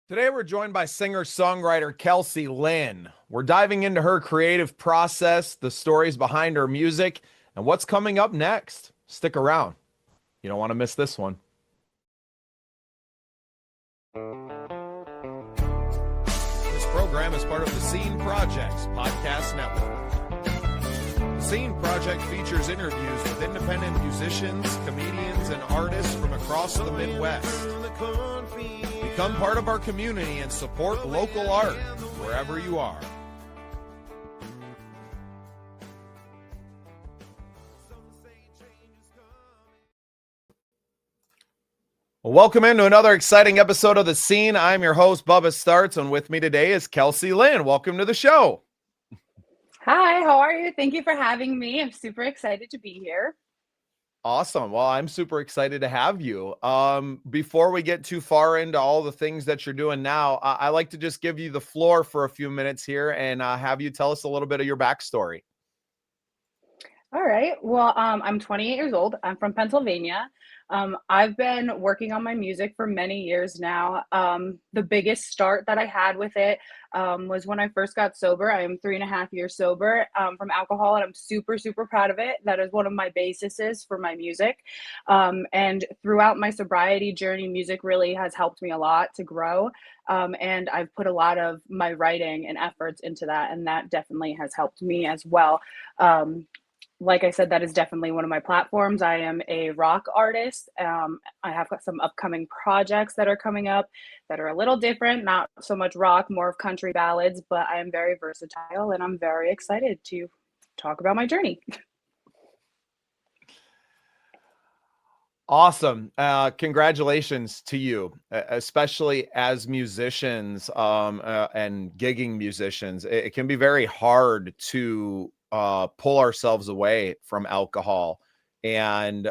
Today, we're joined by singer-songwriter KelsiLynn. We're diving into her creative process, the stories behind her music, and what's coming up next. Stick around. You don't want to miss this one. This program is part of the Scene Project's podcast network. The Scene Project features interviews with independent musicians, comedians, and artists from across the Midwest. Become part of our community and support local art wherever you are. Well, welcome into another exciting episode of The Scene. I'm your host, Bubba Startz, and with me today is KelsiLynn. Welcome to the show. Hi, how are you? Thank you for having me. I'm super excited to be here. Awesome. Well, I'm super excited to have you. Before we get too far into all the things that you're doing now, I like to just give you the floor for a few minutes here and have you tell us a little bit of your backstory. All right. Well, I'm 28 years old. I'm from Pennsylvania. I've been working on my music for many years now. The biggest start that I had with it was when I first got sober. I am 3.5 years sober from alcohol, and I'm super, super proud of it. That is one of my bases for my music. And throughout my sobriety journey, music really has helped me a lot to grow. And I've put a lot of my writing and efforts into that, and that definitely has helped me as well. Like I said, that is definitely one of my platforms. I am a rock artist. I have got some upcoming projects that are coming up that are a little different, not so much rock, more of country ballads, but I am very versatile and I'm very excited to talk about my journey. Awesome. Congratulations to you, especially as musicians and gigging musicians. It can be very hard to pull ourselves away from alcohol. And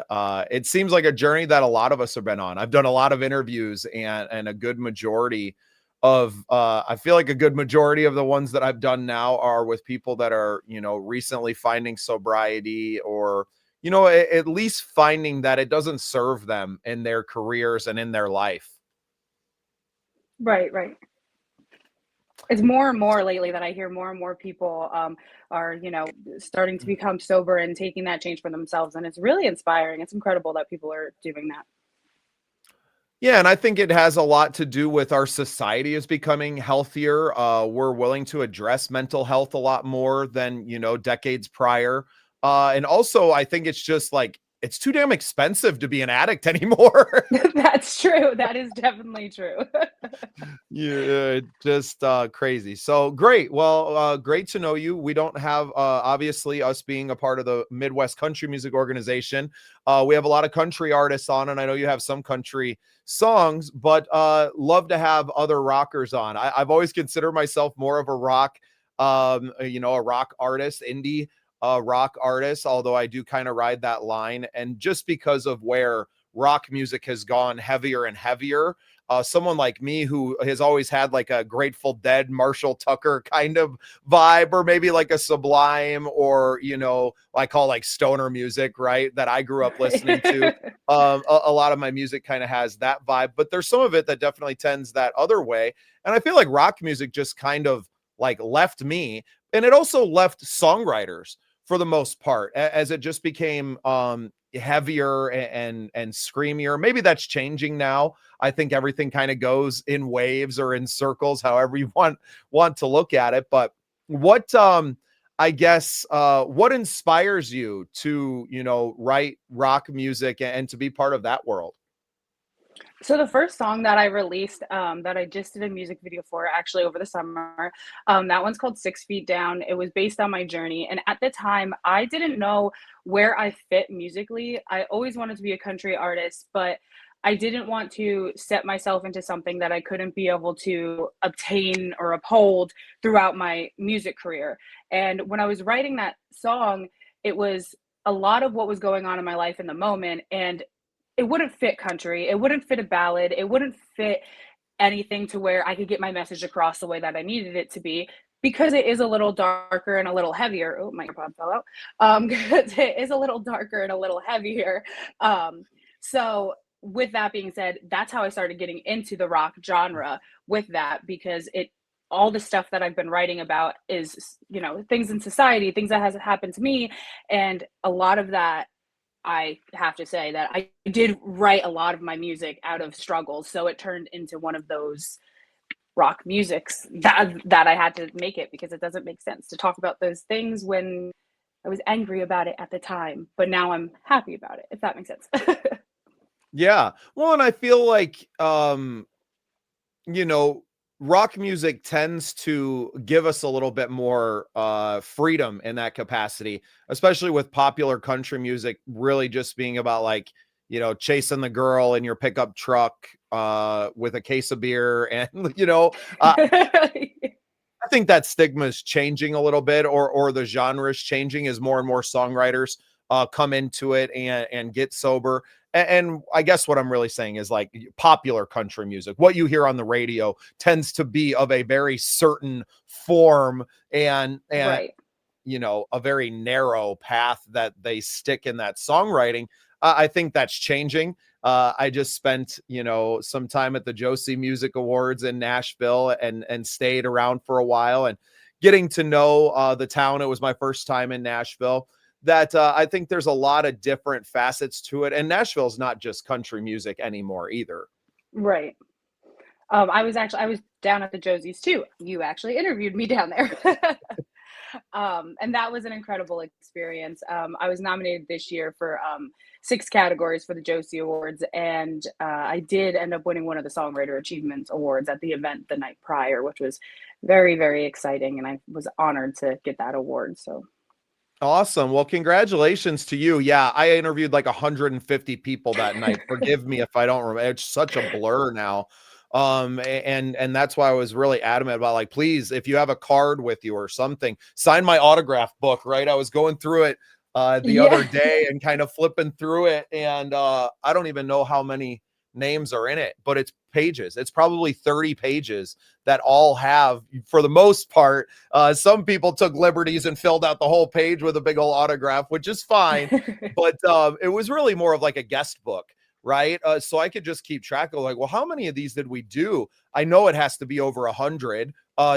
it seems like a journey that a lot of us have been on. I've done a lot of interviews and a good majority of, I feel like a good majority of the ones that I've done now are with people that are, recently finding sobriety or, at least finding that it doesn't serve them in their careers and in their life. Right, right. It's more and more lately that I hear more and more people are, starting to become sober and taking that change for themselves. And it's really inspiring. It's incredible that people are doing that. Yeah, and I think it has a lot to do with our society is becoming healthier. We're willing to address mental health a lot more than, decades prior. And also, I think it's just like, it's too damn expensive to be an addict anymore. That's true. That is definitely true. Yeah, just crazy. So great. Well, great to know you. We don't have obviously us being a part of the Midwest Country Music Organization. We have a lot of country artists on, and I know you have some country songs, but love to have other rockers on. I've always considered myself more of a rock, a rock artist, indie rock artist, although I do kind of ride that line. And just because of where rock music has gone heavier and heavier, someone like me who has always had like a Grateful Dead, Marshall Tucker kind of vibe, or maybe like a Sublime, or I call like stoner music, right? That I grew up listening to. A lot of my music kind of has that vibe, but there's some of it that definitely tends that other way. And I feel like rock music just kind of like left me, and it also left songwriters for the most part, as it just became heavier and screamier. Maybe that's changing now. I think everything kind of goes in waves or in circles, however you want to look at it. But what I guess what inspires you to write rock music and to be part of that world? So the first song that I released, that I just did a music video for actually over the summer, that one's called 6 Feet Down. It was based on my journey. And at the time, I didn't know where I fit musically. I always wanted to be a country artist, but I didn't want to set myself into something that I couldn't be able to obtain or uphold throughout my music career. And when I was writing that song, it was a lot of what was going on in my life in the moment. And it wouldn't fit country, it wouldn't fit a ballad, it wouldn't fit anything to where I could get my message across the way that I needed it to be, because it is a little darker and a little heavier. Oh, my AirPod fell out. 'Cause it is a little darker and a little heavier. So with that being said, that's how I started getting into the rock genre with that, because it all the stuff that I've been writing about is, you know, things in society, things that has happened to me. And a lot of that, I have to say that I did write a lot of my music out of struggles. So it turned into one of those rock musics that I had to make it, because it doesn't make sense to talk about those things when I was angry about it at the time, but now I'm happy about it, if that makes sense. Yeah. Well, and I feel like, you know, rock music tends to give us a little bit more freedom in that capacity, especially with popular country music really just being about like, you know, chasing the girl in your pickup truck with a case of beer. And, you know, I think that stigma is changing a little bit, or the genre is changing as more and more songwriters come into it and get sober. And I guess what I'm really saying is like popular country music, what you hear on the radio tends to be of a very certain form and Right. you know, a very narrow path that they stick in that songwriting. I think that's changing. I just spent, you know, some time at the Josie Music Awards in Nashville and stayed around for a while and getting to know the town. It was my first time in Nashville. That I think there's a lot of different facets to it, and Nashville's not just country music anymore either. Right. I was down at the Josies too. You actually interviewed me down there. And that was an incredible experience. I was nominated this year for 6 categories for the Josie Awards, and I did end up winning one of the Songwriter Achievements Awards at the event the night prior, which was very, very exciting, and I was honored to get that award. So Awesome. Well, congratulations to you. Yeah, I interviewed like 150 people that night. Forgive me if I don't remember. It's such a blur now. And that's why I was really adamant about like, please, if you have a card with you or something, sign my autograph book, right? I was going through it the other yeah. day and kind of flipping through it, and I don't even know how many names are in it, but it's pages. It's probably 30 pages that all have, for the most part, some people took liberties and filled out the whole page with a big old autograph, which is fine. But it was really more of like a guest book, right? So I could just keep track of like, well, how many of these did we do? I know it has to be over 100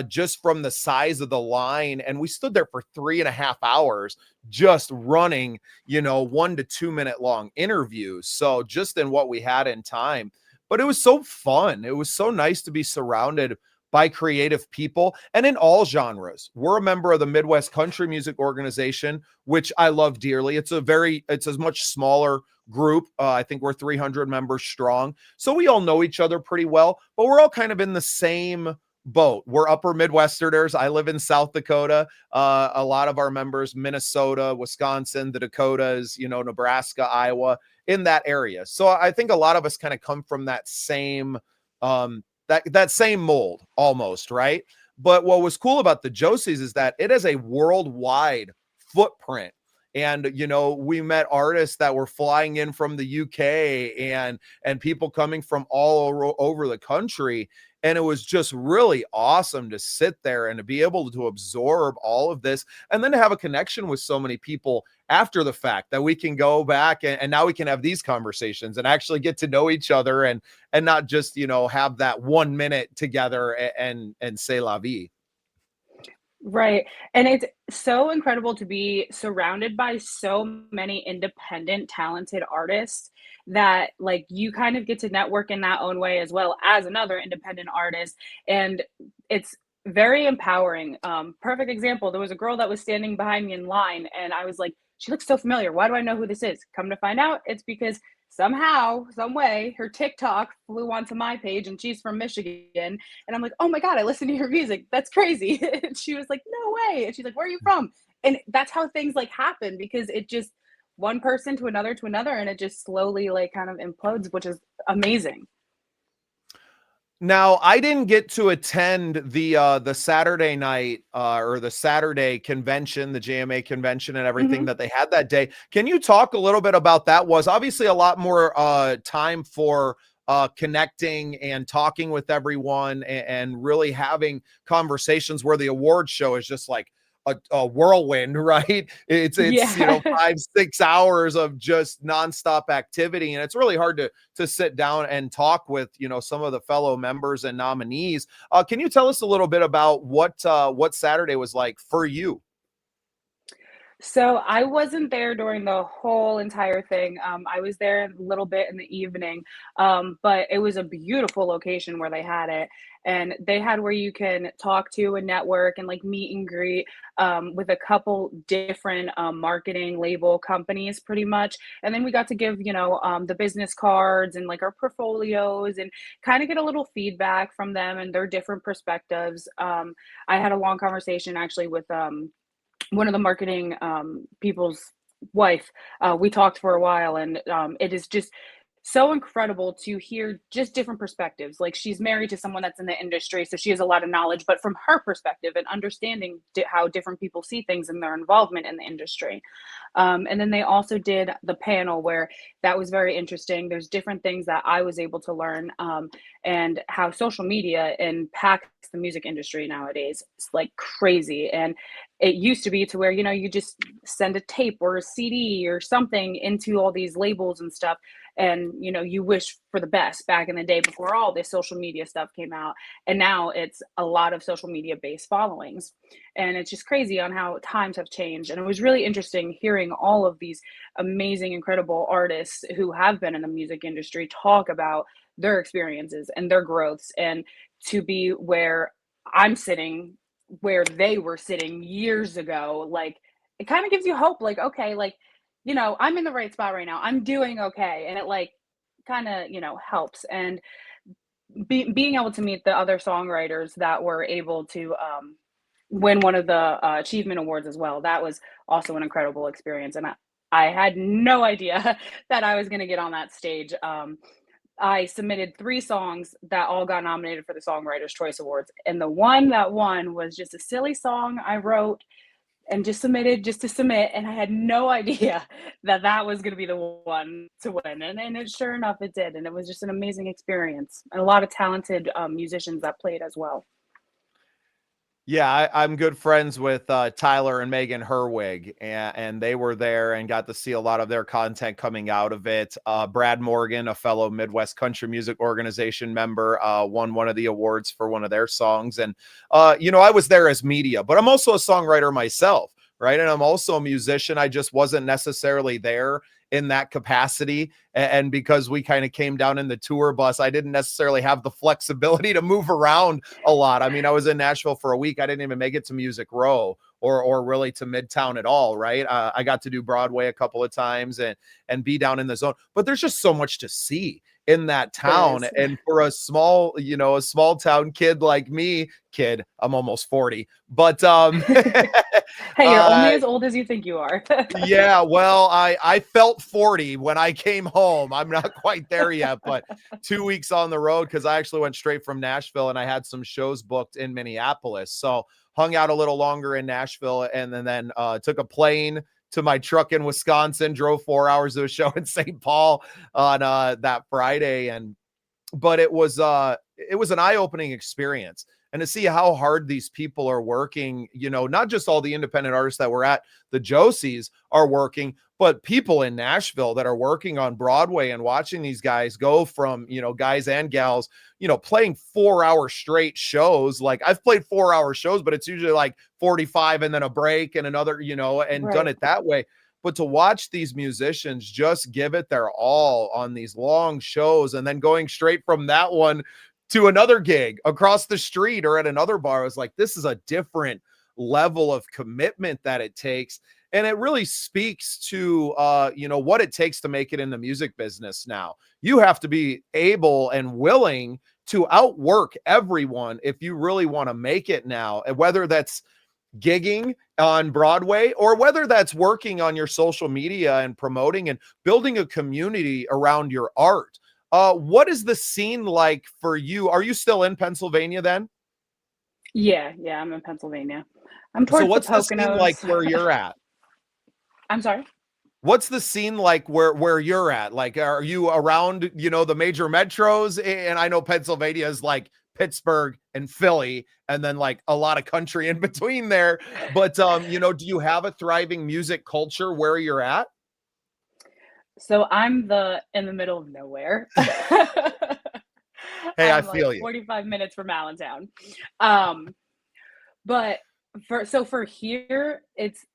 just from the size of the line. And we stood there for 3.5 hours just running, you know, 1 to 2 minute long interviews. So just in what we had in time, but it was so fun. It was so nice to be surrounded by creative people and in all genres. We're a member of the Midwest Country Music Organization, which I love dearly. It's a much smaller group. I think we're 300 members strong. So we all know each other pretty well, but we're all kind of in the same boat. We're upper Midwesterners. I live in South Dakota. A lot of our members, Minnesota, Wisconsin, the Dakotas, you know, Nebraska, Iowa, in that area. So I think a lot of us kind of come from that same that same mold almost, right? But what was cool about the Josies is that it is a worldwide footprint. And you know, we met artists that were flying in from the UK and people coming from all over the country. And it was just really awesome to sit there and to be able to absorb all of this and then to have a connection with so many people after the fact that we can go back and now we can have these conversations and actually get to know each other and not just, you know, have that 1 minute together and say la vie. Right. And it's so incredible to be surrounded by so many independent, talented artists that like you kind of get to network in that own way as well as another independent artist. And it's very empowering. Perfect example. There was a girl that was standing behind me in line, and I was like, she looks so familiar. Why do I know who this is? Come to find out, it's because somehow, some way, her TikTok flew onto my page, and she's from Michigan. And I'm like, oh my God, I listen to your music. That's crazy. And she was like, no way. And she's like, where are you from? And that's how things like happen, because it just one person to another, and it just slowly like kind of implodes, which is amazing. Now, I didn't get to attend the Saturday night or the Saturday convention, the JMA convention and everything Mhm. that they had that day. Can you talk a little bit about that? Was obviously a lot more time for connecting and talking with everyone and really having conversations, where the award show is just like a whirlwind, right? It's Yeah. 5-6 hours of just nonstop activity, and it's really hard to sit down and talk with some of the fellow members and nominees. Can you tell us a little bit about what Saturday was like for you? So I wasn't there during the whole entire thing. I was there a little bit in the evening, but it was a beautiful location where they had it, and they had where you can talk to and network and like meet and greet with a couple different marketing label companies, pretty much. And then we got to give the business cards and like our portfolios and kind of get a little feedback from them and their different perspectives. I had a long conversation actually with one of the marketing people's wife. We talked for a while, and it is just so incredible to hear just different perspectives. Like she's married to someone that's in the industry, so she has a lot of knowledge, but from her perspective and understanding how different people see things and their involvement in the industry. And then they also did the panel where that was very interesting. There's different things that I was able to learn, and how social media impacts the music industry nowadays. It's like crazy. And it used to be to where, you just send a tape or a CD or something into all these labels and stuff. And, you wish for the best back in the day before all this social media stuff came out. And now it's a lot of social media based followings. And it's just crazy on how times have changed. And it was really interesting hearing all of these amazing, incredible artists who have been in the music industry talk about their experiences and their growths, and to be where I'm sitting, where they were sitting years ago. Like it kind of gives you hope, like, okay, like, I'm in the right spot right now. I'm doing okay. And it like kind of, helps. And being able to meet the other songwriters that were able to win one of the achievement awards as well. That was also an incredible experience. And I had no idea that I was going to get on that stage. I submitted 3 songs that all got nominated for the Songwriters Choice Awards. And the one that won was just a silly song I wrote and just submitted just to submit. And I had no idea that that was going to be the one to win. And it, sure enough, it did. And it was just an amazing experience. And a lot of talented musicians that played as well. Yeah, I'm good friends with Tyler and Megan Herwig, and they were there and got to see a lot of their content coming out of it. Brad Morgan, a fellow Midwest Country Music Organization member, won one of the awards for one of their songs. And, I was there as media, but I'm also a songwriter myself, right? And I'm also a musician. I just wasn't necessarily there in that capacity. And because we kind of came down in the tour bus, I didn't necessarily have the flexibility to move around a lot. I mean, I was in Nashville for a week. I didn't even make it to Music Row or really to Midtown at all, right? I got to do Broadway a couple of times and be down in the zone. But there's just so much to see in that There town. is. And for a small town kid like me, I'm almost 40, but Hey, you're only uh as old as you think you are. yeah, well, I felt 40 when I came home. I'm not quite there yet, but 2 weeks on the road, because I actually went straight from Nashville and I had some shows booked in Minneapolis. So hung out a little longer in Nashville, and then took a plane to my truck in Wisconsin, drove 4 hours to a show in St. Paul on that Friday. But it was an eye-opening experience, and to see how hard these people are working, not just all the independent artists that were at the Josies are working, but people in Nashville that are working on Broadway, and watching these guys go from, guys and gals, playing 4-hour straight shows. Like I've played 4-hour shows, but it's usually like 45 and then a break and another, and done Right. it that way. But to watch these musicians just give it their all on these long shows, and then going straight from that one to another gig across the street or at another bar, I was like, this is a different level of commitment that it takes. And it really speaks to, what it takes to make it in the music business now. You have to be able and willing to outwork everyone if you really want to make it now. And whether that's gigging on Broadway or whether that's working on your social media and promoting and building a community around your art. What is the scene like for you? Are you still in Pennsylvania then? Yeah, yeah, I'm in Pennsylvania. I'm So towards the what's the scene like Poconos. where you're at? I'm sorry? What's the scene like where you're at? Like, are you around, the major metros? And I know Pennsylvania is like Pittsburgh and Philly, and then like a lot of country in between there. But you know, do you have a thriving music culture where you're at? So I'm in the middle of nowhere. Hey, I I'm like feel you. 45 minutes from Allentown. Um, but for here,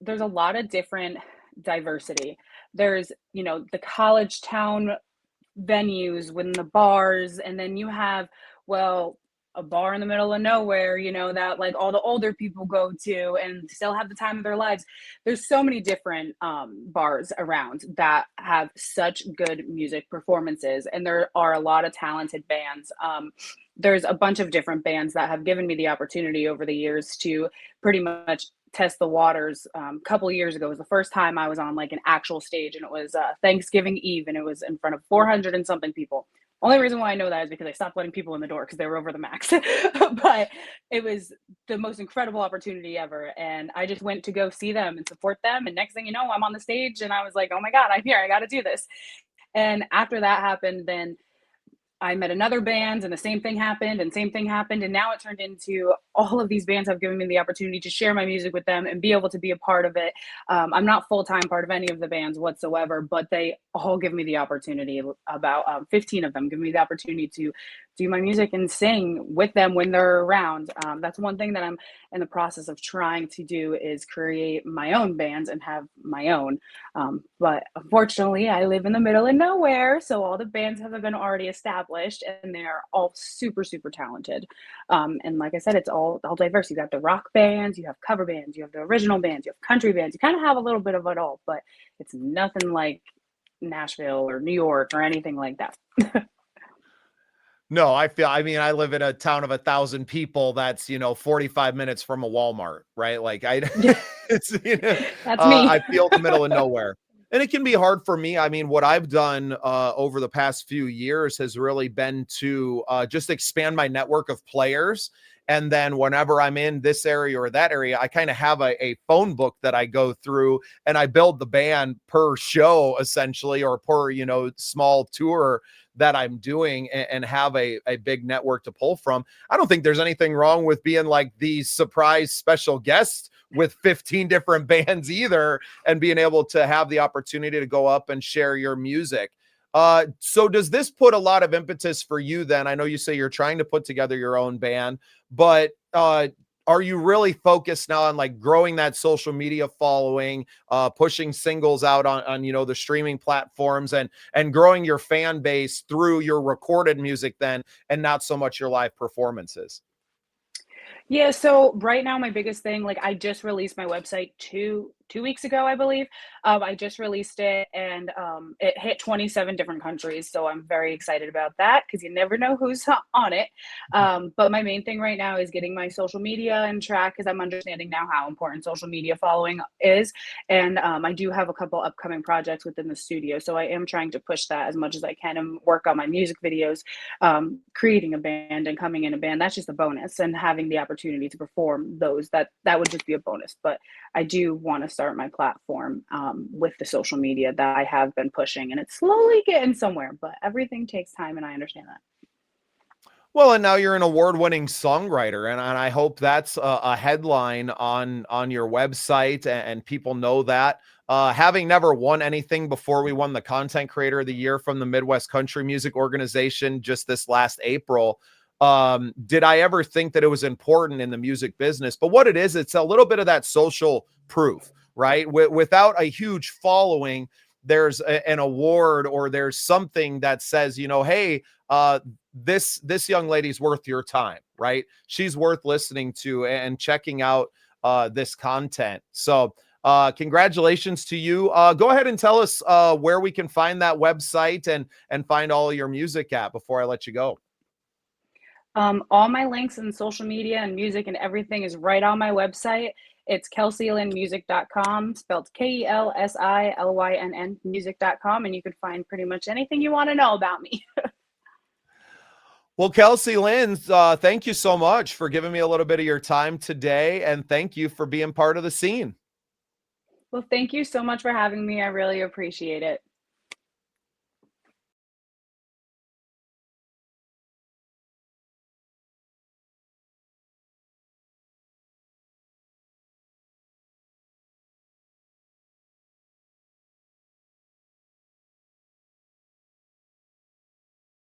there's a lot of different diversity. There's, the college town venues within the bars, and then you have, well, a bar in the middle of nowhere, that like all the older people go to and still have the time of their lives. There's so many different bars around that have such good music performances, and there are a lot of talented bands. There's a bunch of different bands that have given me the opportunity over the years to pretty much test the waters. A couple of years ago was the first time I was on like an actual stage, and it was Thanksgiving Eve, and it was in front of 400 and something people. Only reason why I know that is because I stopped letting people in the door because they were over the max. But it was the most incredible opportunity ever, and I just went to go see them and support them. And next thing you know, I'm on the stage, and I was like, "Oh my God, I'm here! I got to do this." And after that happened, then I met another band and the same thing happened and same thing happened. And now it turned into all of these bands have given me the opportunity to share my music with them and be able to be a part of it. I'm not full-time part of any of the bands whatsoever, but they all give me the opportunity. About 15 of them give me the opportunity to do my music and sing with them when they're around. That's one thing that I'm in the process of trying to do, is create my own bands and have my own. But unfortunately, I live in the middle of nowhere, so all the bands have been already established, and they're all super, super talented. And like I said, it's all diverse. You got the rock bands, you have cover bands, you have the original bands, you have country bands. You kind of have a little bit of it all, but it's nothing like Nashville or New York or anything like that. No, I mean, I live in a town of 1,000 people that's, 45 minutes from a Walmart, right? Like it's, That's me. I feel the middle of nowhere. And it can be hard for me. I mean, what I've done over the past few years has really been to just expand my network of players. And then whenever I'm in this area or that area, I kind of have a phone book that I go through, and I build the band per show essentially, or per, small tour that I'm doing, and have a big network to pull from. I don't think there's anything wrong with being like the surprise special guest with 15 different bands either, and being able to have the opportunity to go up and share your music. So does this put a lot of impetus for you then? I know you say you're trying to put together your own band, but are you really focused now on like growing that social media following, pushing singles out on the streaming platforms, and growing your fan base through your recorded music then, and not so much your live performances? Yeah, so right now my biggest thing, like I just released my website two weeks ago, I believe. I just released it, and it hit 27 different countries. So I'm very excited about that because you never know who's on it. But my main thing right now is getting my social media in track, because I'm understanding now how important social media following is. And I do have a couple upcoming projects within the studio. So I am trying to push that as much as I can and work on my music videos. Creating a band and coming in a band, that's just a bonus, and having the opportunity to perform those, that would just be a bonus. But I do want to start my platform with the social media that I have been pushing, and it's slowly getting somewhere, but everything takes time, and I understand that. Well, and now you're an award-winning songwriter, and I hope that's a headline on your website, and people know that. Having never won anything before, we won the Content Creator of the Year from the Midwest Country Music Organization just this last April. Did I ever think that it was important in the music business? But what it is, it's a little bit of that social proof, right? Without a huge following, there's an award, or there's something that says, hey, this young lady's worth your time, right? She's worth listening to and checking out this content. So congratulations to you. Go ahead and tell us where we can find that website and find all of your music at before I let you go. All my links and social media and music and everything is right on my website. It's KelsiLynnmusic.com, spelled KelsiLynn music.com, and you can find pretty much anything you want to know about me. Well, KelsiLynn, thank you so much for giving me a little bit of your time today, and thank you for being part of the scene. Well, thank you so much for having me. I really appreciate it.